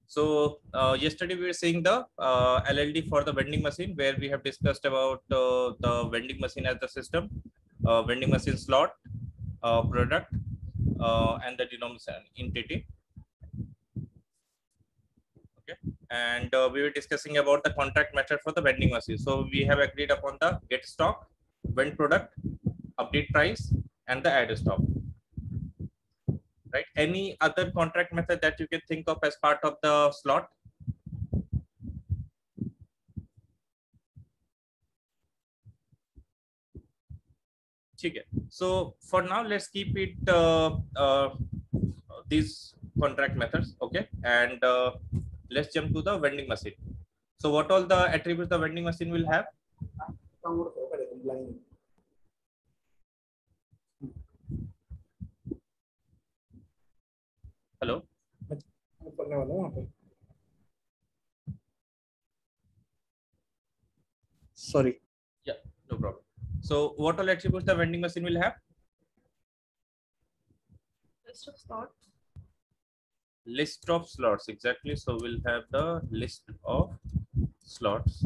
So yesterday we were seeing the LLD for the vending machine, where we have discussed about the vending machine as the system, vending machine slot, product, and the denomination entity. Okay, and we were discussing about the contract method for the vending machine. So we have agreed upon the get stock, vend product, update price, and the add stock. Right? Any other contract method that you can think of as part of the slot? Okay. So for now, let's keep it these contract methods. Okay, and let's jump to the vending machine. So what all the attributes the vending machine will have? Hello. Sorry. Yeah, no problem. So what all attributes the vending machine will have? List of slots. List of slots, exactly. So we'll have the list of slots.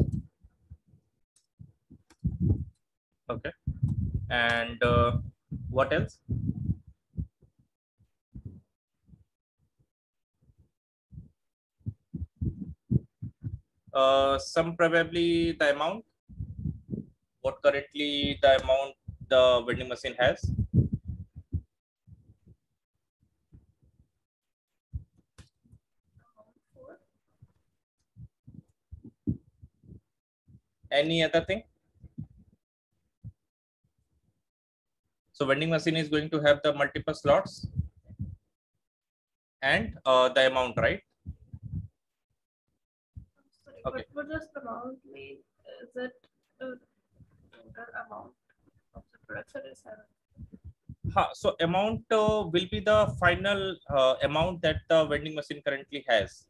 Okay, and what else? Some probably the amount. What currently the amount the vending machine has? Any other thing? So vending machine is going to have the multiple slots and the amount, right? Sorry, Okay. what does the amount mean? Is it the total amount of the production is 7? So amount will be the final amount that the vending machine currently has.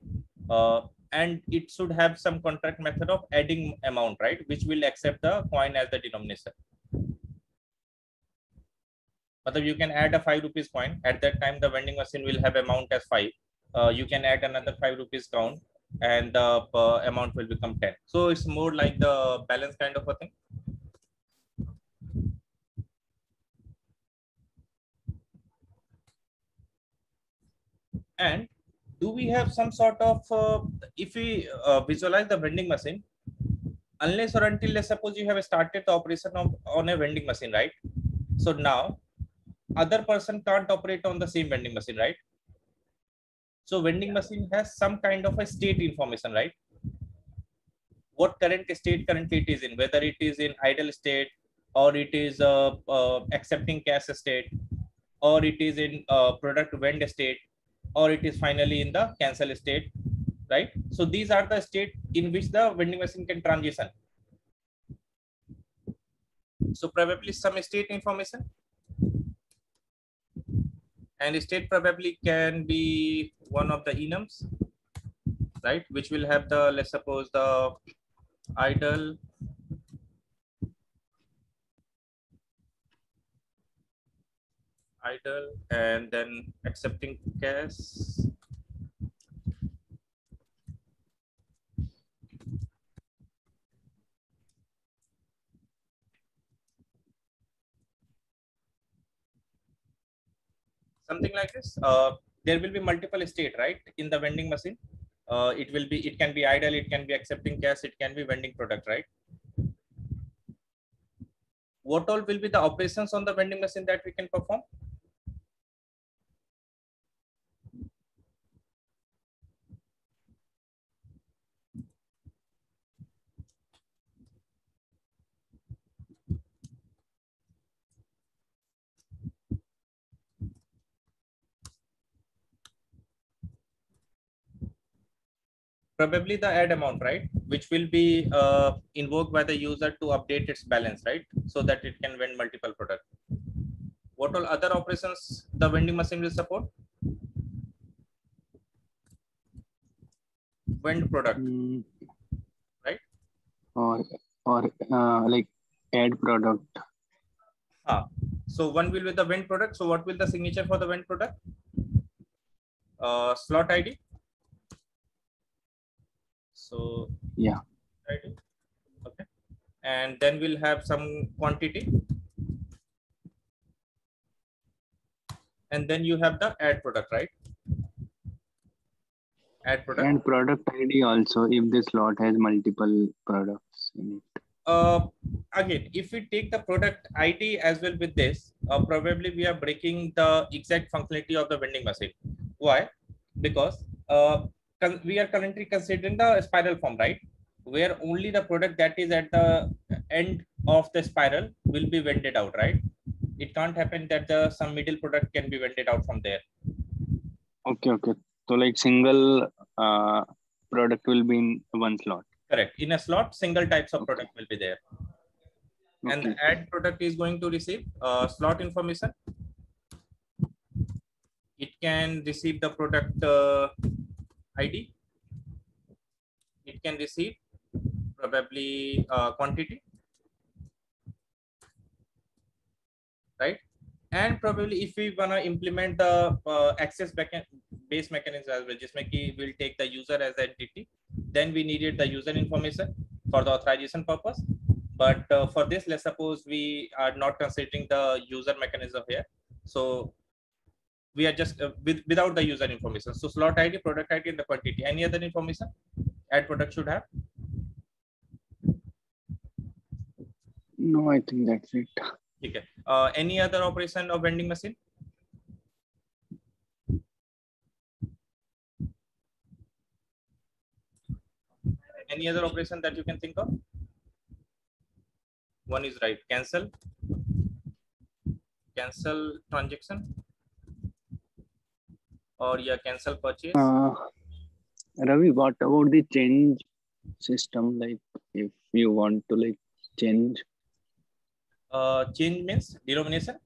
And it should have some contract method of adding amount, right? Which will accept the coin as the denominator. But you can add a 5 rupees coin. At that time, the vending machine will have amount as 5. You can add another 5 rupees count, and the amount will become 10. So it's more like the balance kind of a thing. And do we have some sort of, if we visualize the vending machine, unless or until, let's suppose you have started the operation of on a vending machine, right? So now other person can't operate on the same vending machine, right? So vending machine has some kind of a state information, right? What current state currently it is in, whether it is in idle state, or it is accepting cash state, or it is in product vend state, or it is finally in the cancel state, right? So these are the state in which the vending machine can transition. So probably some state information, and state probably can be one of the enums, right? Which will have the, let's suppose, the idle, and then accepting cash, something like this. There will be multiple state, right, in the vending machine. It can be idle, it can be accepting cash, it can be vending product, right? What all will be the operations on the vending machine that we can perform? Probably the add amount, right, which will be invoked by the user to update its balance, right, so that it can vend multiple products. What all other operations the vending machine will support? Vend product, right? Or like add product. So one will be the vend product. So what will the signature for the vend product? Slot ID. So Yeah. ID. Okay, and then we'll have some quantity, and then you have the add product, right? Add product. And product ID also, if the slot has multiple products in it. Again, if we take the product ID as well with this, probably we are breaking the exact functionality of the vending machine. Why? Because we are currently considering the spiral form, right? Where only the product that is at the end of the spiral will be vended out, right? It can't happen that some middle product can be vended out from there. Okay, okay. So like single product will be in one slot. Correct. In a slot, single types of Okay. product will be there. And Okay. the add product is going to receive slot information. It can receive the product ID. It can receive probably quantity, right? And probably if we wanna implement the access base mechanism as well, just we'll take the user as entity. Then we needed the user information for the authorization purpose. But for this, let's suppose we are not considering the user mechanism here. So we are just without the user information. So slot ID, product ID, and the quantity. Any other information add product should have? No, I think that's it. Okay. Any other operation of vending machine? Any other operation that you can think of? One is right. Cancel transaction, or yeah, cancel purchase. Ravi, what about the change system? Like if you want to like change. Change means denomination.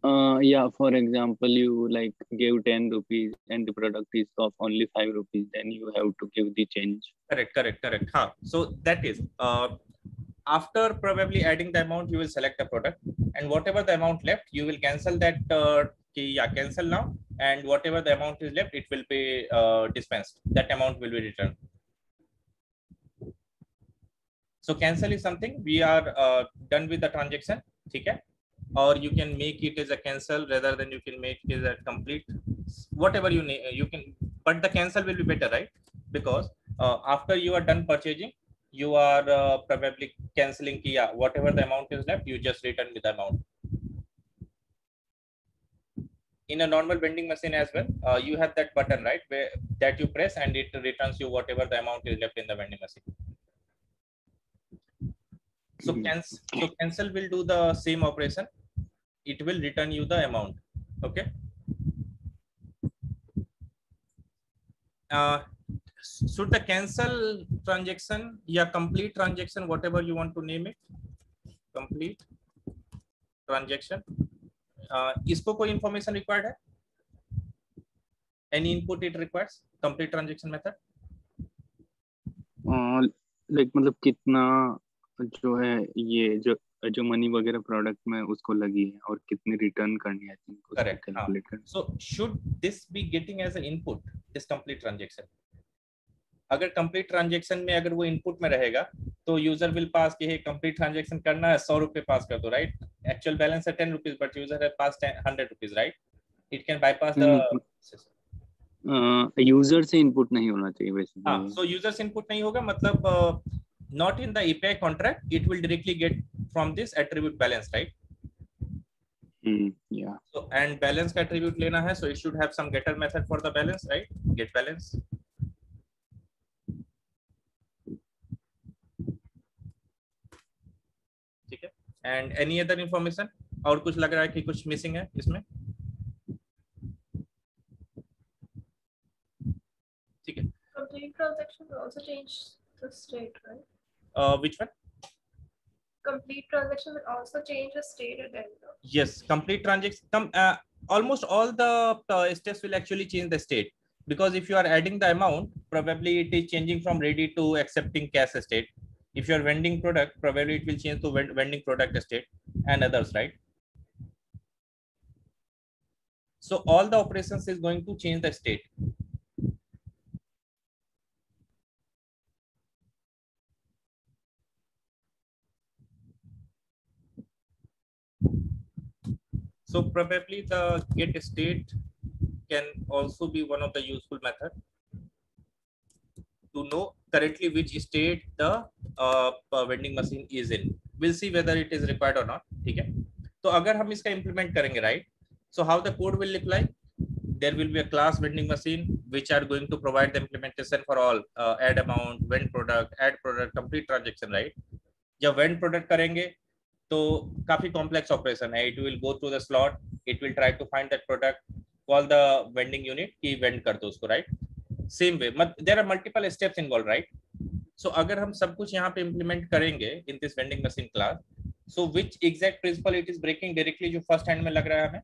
Yeah, for example, you like give 10 rupees and the product is of only 5 rupees, then you have to give the change. Correct. Huh. So that is after probably adding the amount, you will select the product, and whatever the amount left, you will cancel that. Cancel now, and whatever the amount is left, it will be dispensed. That amount will be returned. So cancel is something we are done with the transaction, okay? Or you can make it as a cancel rather than you can make it as a complete. Whatever you can, but the cancel will be better, right? Because after you are done purchasing, you are probably canceling. Yeah, whatever the amount is left, you just return with the amount. In a normal vending machine as well, you have that button, right, where that you press and it returns you whatever the amount is left in the vending machine. So cancel will do the same operation. It will return you the amount. Okay. Should the cancel transaction, yeah, complete transaction, whatever you want to name it, complete transaction. इसको कोई information required है? Any input it requires? Complete transaction method. Like मतलब कितना जो है ये जो money वगैरह प्रोडक्ट में उसको लगी है और कितनी रिटर्न करनी है इनको कैलकुलेट करना. So should this be getting as an input, this complete transaction? अगर कंप्लीट ट्रांजेक्शन में अगर वो इनपुट में रहेगा तो यूजर विल पास कि कंप्लीट ट्रांजेक्शन करना है 100 रुपए पास कर दो, राइट? एक्चुअल बैलेंस है 10 रुपीज बट यूजर है पास 100 rupees, right? It can bypass the user से इनपुट नहीं होना चाहिए बेसिकली. हाँ, सो यूजर से इनपुट नहीं होगा, मतलब not in the API contract, it will directly get from this attribute balance, right? Yeah. So and balance का एट्रीब्यूट लेना है, so it should have some getter method for the balance, right? Get balance. ठीक है. And any other information? और कुछ लग रहा है कि कुछ मिसिंग है इसमें? ठीक है. Complete transaction will also change the state, right? Which one? Complete transaction will also change the state at the end. Yes, complete transaction. Almost all the steps will actually change the state, because if you are adding the amount, probably it is changing from ready to accepting cash state. If you are vending product, probably it will change to vending product state and others, right? So all the operations is going to change the state. So probably the get state can also be one of the useful method to know currently which state the vending machine is in. We'll see whether it is required or not. ठीक है? तो अगर हम इसका implement करेंगे, right? So how the code will look like? There will be a class vending machine which are going to provide the implementation for all add amount, vend product, add product, complete transaction, right? जब vend product करेंगे तो काफी complex operation है. It will go through the slot. It will try to find that product, call the vending unit कि vend कर दो उसको, right? Same way, there are multiple steps involved, right? So अगर हम सब कुछ यहाँ पे implement करेंगे in this vending machine class, so which exact principle it is breaking directly जो first hand में लग रहा है हमें?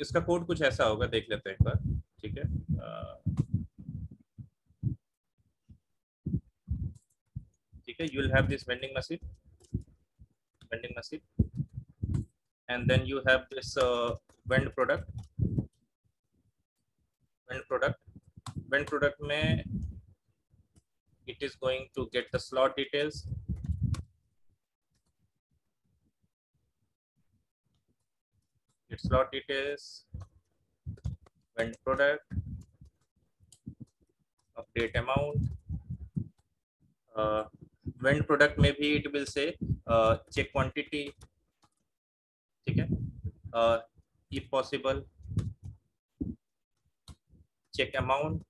इसका कोड कुछ ऐसा होगा, देख लेते हैं एक बार. ठीक है, ठीक है. You will have this vending machine, and then you have this vend product. Vend product में it is going to get the slot details. Get slot details, vend product, update amount. Vend product में भी it will say check quantity. ठीक है, if possible check amount,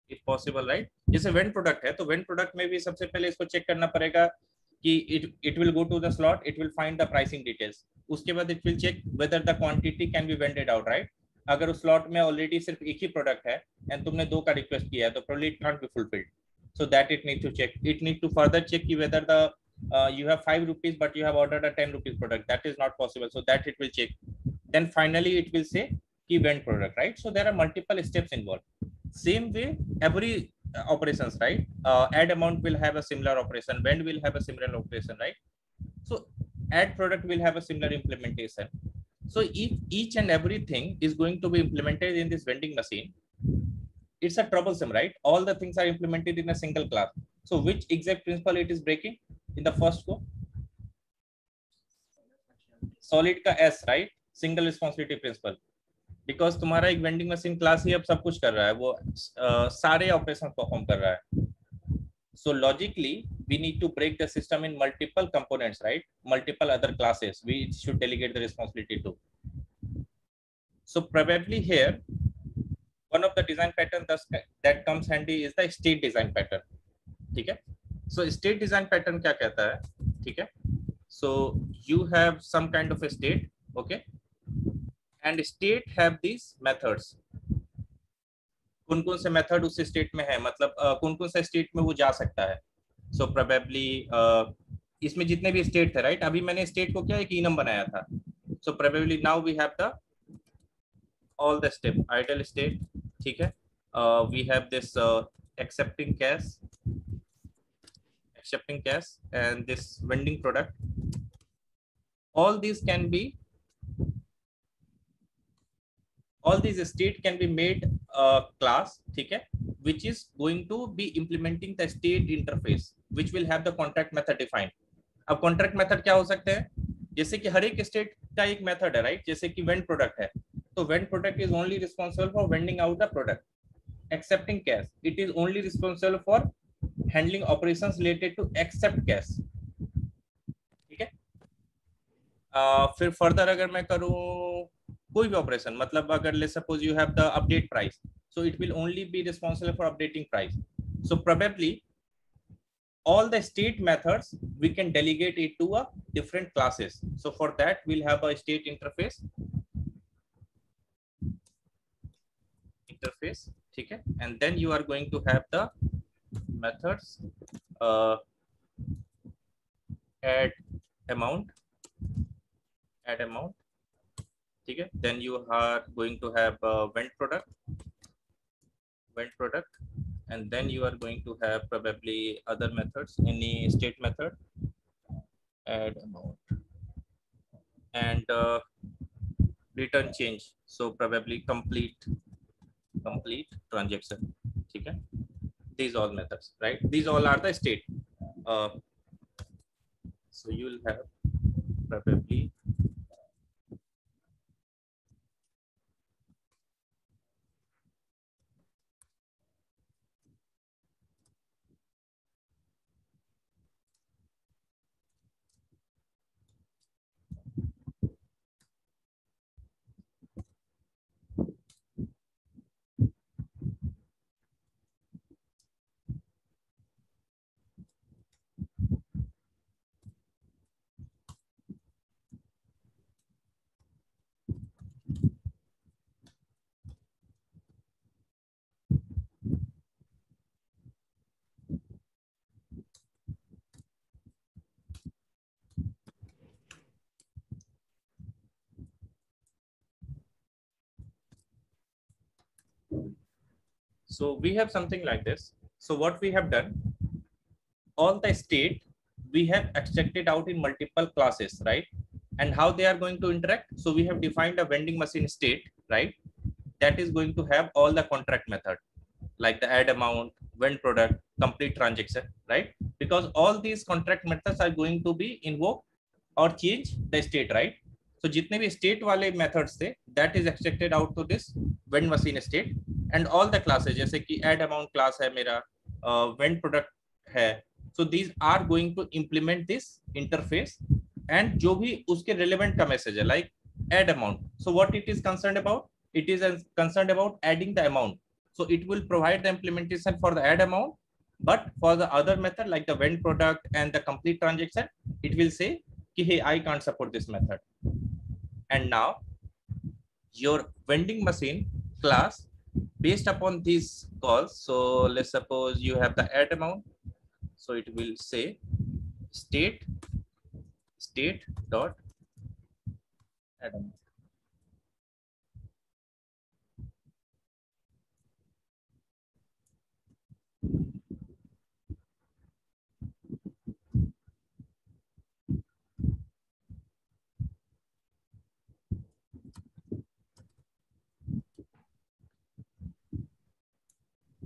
if possible, right? जैसे vend product है तो vend product में भी सबसे पहले इसको चेक करना पड़ेगा कि it will go to the slot, it will find the pricing details. उसके बाद it will check whether the quantity can be vended out, right? अगर उस slot में already सिर्फ एक ही प्रोडक्ट है and तुमने दो का रिक्वेस्ट किया है तो probably it can't be fulfilled. So that it need to check. It need to further check whether the you have 5 rupees but you have ordered a 10 rupees product. That is not possible. So that it will check. Then finally it will say key vend product, right? So there are multiple steps involved. Same way every operations, right? Add amount will have a similar operation, vend will have a similar operation, right? So add product will have a similar implementation. So if each and everything is going to be implemented in this vending machine, it's a troublesome, right? All the things are implemented in a single class. So which exact principle it is breaking in the first go? Solid का S, right? Single responsibility principle. Because तुम्हारा एक vending machine class ही अब सब कुछ कर रहा है, वो सारे ऑपरेशन परफॉर्म कर रहा है. So logically we need to break the system in multiple components, right? Multiple other classes we should delegate the responsibility to. So probably here one of the design pattern that comes handy is the state design pattern. ठीक है, so state design pattern क्या कहता है? ठीक है, so you have some kind of a state, okay, and state have these methods. कौन कौन से मेथड उस स्टेट में है, मतलब कौन कौन से स्टेट में वो जा सकता है. सो प्रोबेबली इसमें जितने भी स्टेट थे, राइट? अभी मैंने स्टेट को क्या एक इनम बनाया था. So probably now we have the all the step. Idle state, ठीक है, we have this accepting cash and this vending product. all these state can be made class, ठीक है, which is going to be implementing the state interface which will have the contract method defined. अब contract method क्या हो सकते हैं? जैसे कि हर एक स्टेट का एक मेथड है, राइट? जैसे कि वेंड प्रोडक्ट है तो vend product is only responsible for vending out the product. Accepting cash, it is only responsible for handling operations related to accept cash. ठीक है, फिर फर्दर अगर मैं करूं कोई भी ऑपरेशन, मतलब अगर let's suppose you have the update price, so it will only be responsible for updating price. So probably all the state methods we can delegate it to a different classes. So for that we'll have a state interface, ठीक है, and then you are going to have the methods add amount, ठीक है, then you are going to have vend product, and then you are going to have probably other methods, any state method, add amount, and return change. So probably complete transaction. ठीक है, these all methods, right? These all are the state. So you will have probably so we have something like this. So what we have done, all the state we have extracted out in multiple classes, right? And how they are going to interact. So we have defined a vending machine state, right? That is going to have all the contract method, like the add amount, vend product, complete transaction, right? Because all these contract methods are going to be invoked or change the state, right? So जितने भी state वाले methods थे, that is extracted out to this vend machine state, and all the classes जैसे कि add amount class है मेरा, vend product है, so these are going to implement this interface, and जो भी उसके relevant का message है, like add amount. So what it is concerned about? It is concerned about adding the amount. So it will provide the implementation for the add amount, but for the other method like the vend product and the complete transaction, it will say, hey, I can't support this method. And now your vending machine class, based upon these calls, so let's suppose you have the add amount, so it will say state dot add amount.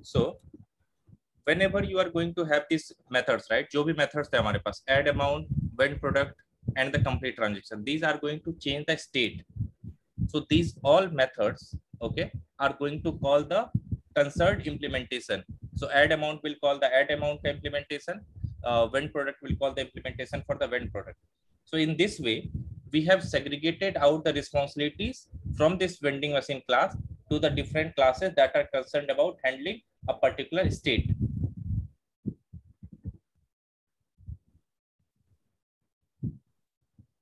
So whenever you are going to have these methods, right? जो भी methods थे हमारे पास, add amount, vend product, and the complete transaction, these are going to change the state. So these all methods, okay, are going to call the concerned implementation. So add amount will call the add amount implementation. Vend product will call the implementation for the vend product. So in this way, we have segregated out the responsibilities from this vending machine class to the different classes that are concerned about handling a particular state.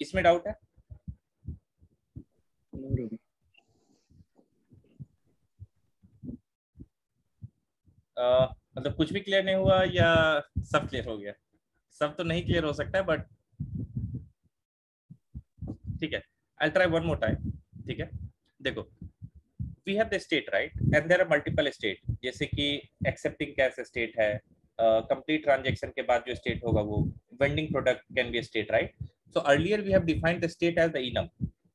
इसमें doubt है? मतलब कुछ भी clear नहीं हुआ या सब clear हो गया? सब तो नहीं क्लियर हो सकता है, बट ठीक है, I'll try one more time. ठीक है, देखो, we have the state, right? And there are multiple state, जैसे कि accepting cash state है, complete transaction के बाद जो state होगा वो vending product can be a state, right? So earlier we have defined the state as the enum.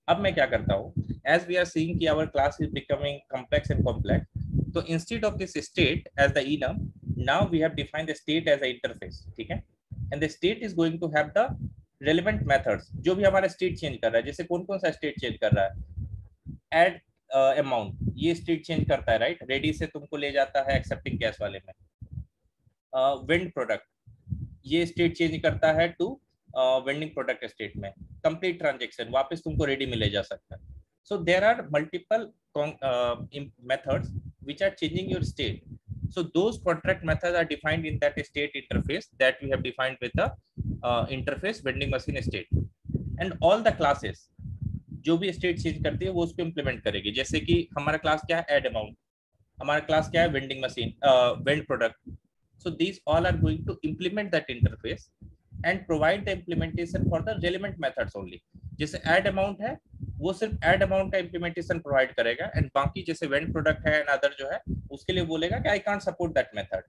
अब मैं क्या करता हूँ, as we are seeing कि our class is becoming complex and complex, so instead of this state as the enum, now we have defined the state as the interface, ठीक है? And the state is going to have the relevant methods जो भी हमारा state change कर रहा है, जैसे कौन कौन सा state change कर रहा है? Add amount, ये state change करता है, right? Ready से तुमको ले जाता है accepting cash वाले में. Vend product, ये state change करता है to vending product state में. Complete transaction, वापस तुमको ready में ले जा सकता है. So there are multiple methods which are changing your state. So those contract methods are defined in that state interface that we have defined with the interface vending machine state. And all the classes जो भी state change करती है वो उसको implement करेगी. जैसे कि हमारा क्लास क्या है? Add amount. हमारा क्लास क्या है? Vending machine, vend product. So these all are going to implement that interface and provide the implementation for the relevant methods only. जैसे एड अमाउंट है वो सिर्फ एड अमाउंट का इम्प्लीमेंटेशन प्रोवाइड करेगा, and बाकी जैसे वेंड प्रोडक्ट है and other जो है उसके लिए बोलेगा कि I can't support that method.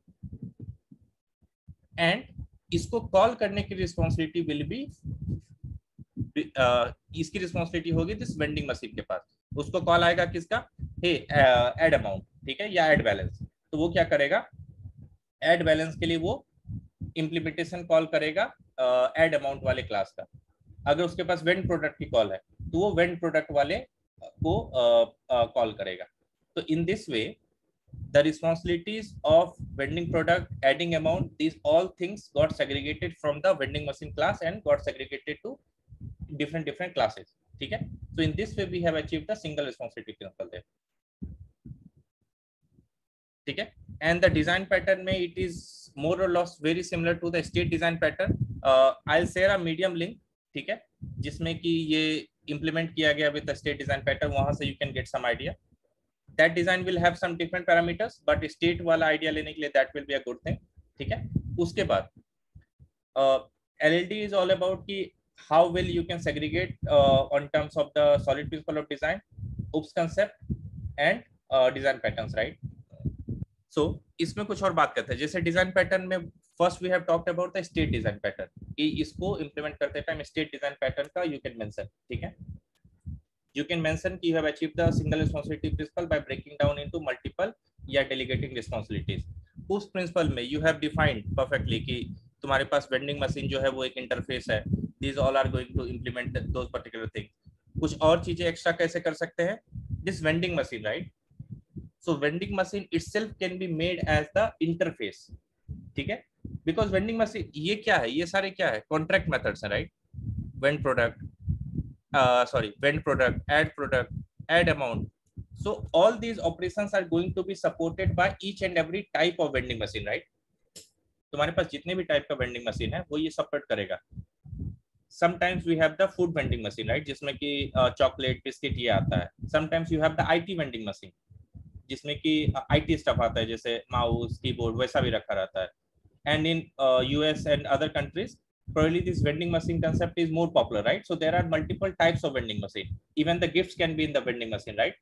And इसको कॉल करने की रिस्पॉन्सिबिलिटी विल बी इसकी रिस्पॉन्सिबिलिटी होगी दिस वेंडिंग मशीन के पास. उसको कॉल आएगा किसका? हे एड अमाउंट, ठीक है, या एड बैलेंस. तो वो क्या करेगा, ऐड बैलेंस के लिए वो इम्प्लीमेंटेशन कॉल करेगा ऐड अमाउंट वाले क्लास का। अगर उसके पास वेंड प्रोडक्ट की कॉल है तो वो वेंड प्रोडक्ट वाले को कॉल करेगा। तो in this way the responsibilities of vending product, adding amount, these all things got segregated from the vending machine class and got segregated to different classes. ठीक है, so in this way we have achieved the single responsibility principle there. ठीक है, and the design pattern में it is more or less very similar to the state design pattern. I'll share a medium link, ठीक है, जिसमें कि ये implement किया गया with the state design pattern, वहां से you can get some idea. That design will have some different parameters, but state वाला idea लेने के लिए that will be a good thing. ठीक है, उसके बाद LLD is all about कि how well you can segregate on terms of the solid principle of design, OOPS concept and design patterns, right? So इसमें कुछ और बात करते हैं। जैसे डिजाइन पैटर्न में first we have talked about the state design pattern, कि इसको इंप्लीमेंट करते टाइम स्टेट डिजाइन पैटर्न का यू कैन मेंशन। ठीक है, you can mention कि you have achieved the single responsibility principle by breaking down into multiple या delegating responsibilities. उस principle में you have defined perfectly कि तुम्हारे पास vending machine जो है वो एक interface है, these all are going to implement those particular things. कुछ और चीजें एक्स्ट्रा कैसे कर सकते हैं, this vending machine, right? So vending machine itself can be made as the interface. ठीक है, because vending machine ये क्या है, ये सारे क्या है, contract methods है, right? Vend product, vend product, add amount. So all these operations are going to be supported by each and every type of vending machine, right? तुम्हारे पास जितने भी टाइप का वेंडिंग मशीन है वो ये सपोर्ट करेगा। Sometimes we have the food vending machine, right? जिसमें कि चॉकलेट बिस्किट ये आता है। Sometimes you have the IT vending machine जिसमें कि IT स्टफ आता है, जैसे माउस कीबोर्ड वैसा भी रखा रहता है। And in US and other countries probably this vending machine concept is more popular, right? So there are multiple types of vending machine, even the gifts can be in the vending machine, right?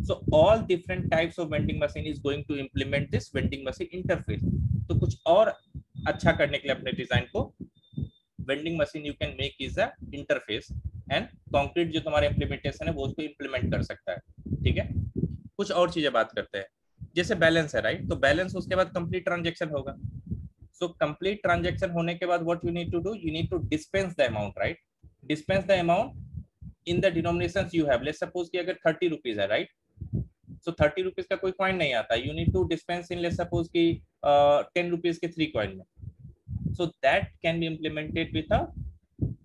So all different types of vending machine is going to implement this vending machine interface. तो कुछ और अच्छा करने के लिए अपने design को vending machine you can make is a interface and concrete जो तुम्हारा implementation है वो उसको implement कर सकता है। ठीक है, कुछ और चीजें बात करते हैं, जैसे बैलेंस है, राइट? तो बैलेंस उसके बाद कंप्लीट ट्रांजेक्शन होगा। So complete transaction होने के बाद what you need to do, you need to dispense the amount, right? Dispense the amount in the denominations you have. Let's suppose कि अगर 30 rupees है, right? So 30 rupees का कोई coin नहीं आता, you need to dispense in let's suppose कि 10 rupees के 3 coin में. So that can be implemented with a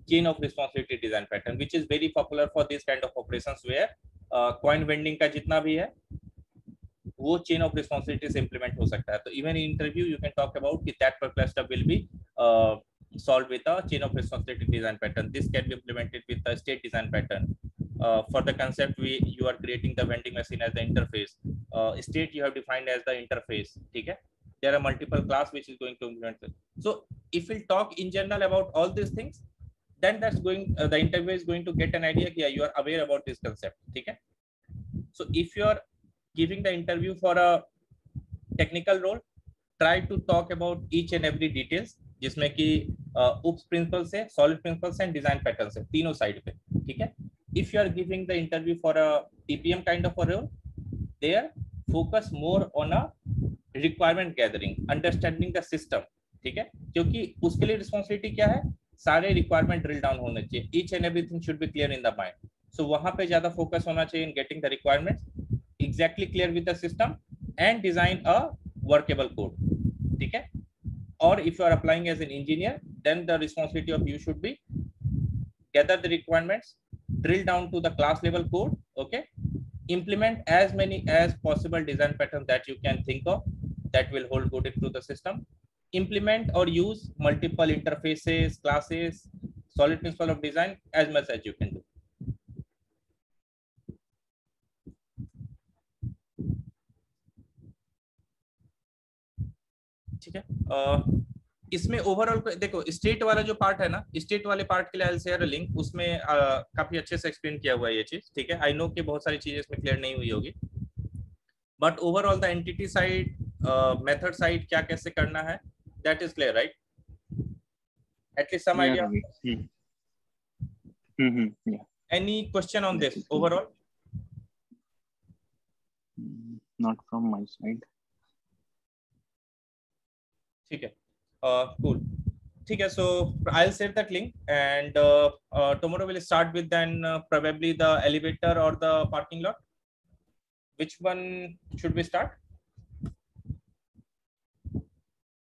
chain of responsibility design pattern, which is very popular for this kind of operations where coin vending का जितना भी है वो chain of responsibility से implement हो सकता है। तो even in interview you can talk about कि that particular stuff will be solved with a chain of responsibility design pattern. This can be implemented with a state design pattern. For the concept you are creating the vending machine as the interface. State you have defined as the interface. ठीक है, there are multiple class which is going to implement it. So if we'll talk in general about all these things, then that's going the interviewer is going to get an idea that you are aware about this concept. ठीक है, so if you are giving the interview for a technical role, try to talk about each and every details जिसमें कि OOPS principles से, solid principles and design patterns से, तीनों side पे। ठीक है, if you are giving the interview for a TPM kind of a role, there focus more on a requirement gathering, understanding the system। ठीक है, क्योंकि उसके लिए रिस्पॉन्सिबिलिटी क्या है, सारे रिक्वायरमेंट ड्रिल डाउन होने चाहिए, each and everything should be clear in the mind. So वहां पे ज्यादा फोकस होना चाहिए in getting the requirements exactly clear with the system and design a workable code. ठीक है, or if you are applying as an engineer, then the responsibility of you should be gather the requirements, drill down to the class level code, okay, implement as many as possible design patterns that you can think of that will hold good into the system, implement or use multiple interfaces, classes, solid principle of design as much as you can do. ठीक है, इसमें overall देखो state वाला जो part है ना, state वाले part के लिए I will share a link, उसमें काफी अच्छे से एक्सप्लेन किया हुआ है ये चीज। ठीक है, आई नो कि बहुत सारी चीजें इसमें क्लियर नहीं हुई होगी, but overall the entity side, method side क्या कैसे करना है, that is clear, right? At least some idea. Any question on this overall? Not from my side. ठीक है, cool. ठीक है, so I'll share that link, and tomorrow we'll start with then probably the elevator or the parking lot. Which one should we start?